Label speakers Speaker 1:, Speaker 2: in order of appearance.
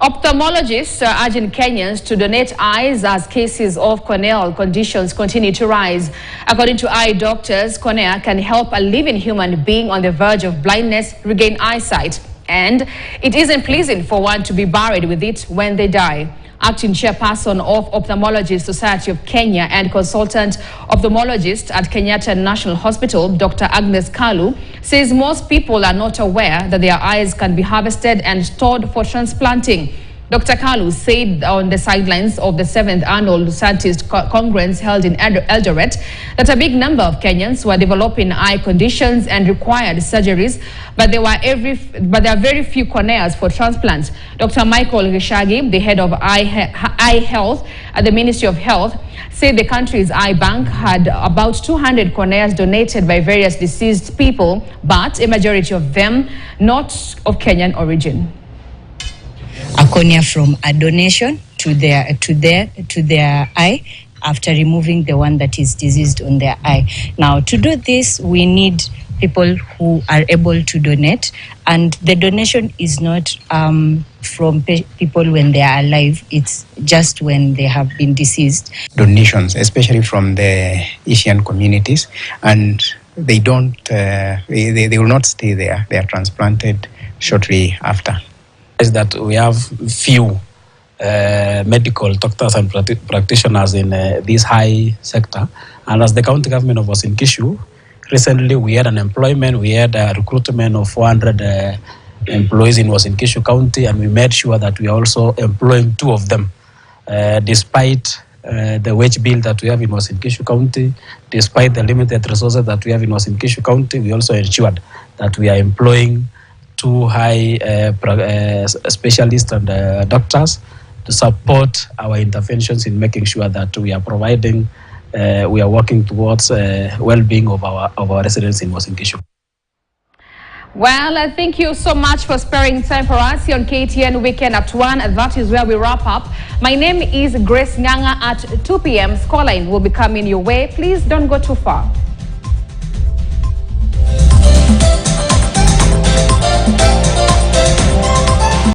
Speaker 1: Ophthalmologists are urging Kenyans to donate eyes as cases of corneal conditions continue to rise. According to eye doctors, cornea can help a living human being on the verge of blindness regain eyesight. And it isn't pleasing for one to be buried with it when they die. Acting chairperson of Ophthalmologists Society of Kenya and consultant ophthalmologist at Kenyatta National Hospital, Dr. Agnes Kalu, says most people are not aware that their eyes can be harvested and stored for transplanting. Dr. Kalu said on the sidelines of the 7th Annual Scientist Congress held in Eldoret that a big number of Kenyans were developing eye conditions and required surgeries, but there are very few corneas for transplants. Dr. Michael Gishagi, the head of eye health at the Ministry of Health, said the country's eye bank had about 200 corneas donated by various deceased people, but a majority of them not of Kenyan origin.
Speaker 2: A cornea from a donation to their eye after removing the one that is diseased on their eye. Now, to do this, we need people who are able to donate, and the donation is not from people when they are alive. It's just when they have been deceased.
Speaker 3: Donations, especially from the Asian communities, and they don't, they will not stay there. They are transplanted shortly after.
Speaker 4: Is that we have few medical doctors and practitioners in this high sector, and as the county government of Uasin Gishu, recently we had an employment, we had a recruitment of 400 employees in Uasin Gishu County, and we made sure that we are also employing 2 of them, despite the wage bill that we have in Uasin Gishu County, despite the limited resources that we have in Uasin Gishu County. We also ensured that we are employing 2 high specialists and doctors to support our interventions in making sure that we are providing, we are working towards well-being of our residents in Uasin Gishu.
Speaker 1: Well, thank you so much for sparing time for us here on KTN Weekend at 1. That is where we wrap up. My name is Grace Nganga. At 2 p.m. Scoreline will be coming your way. Please don't go too far.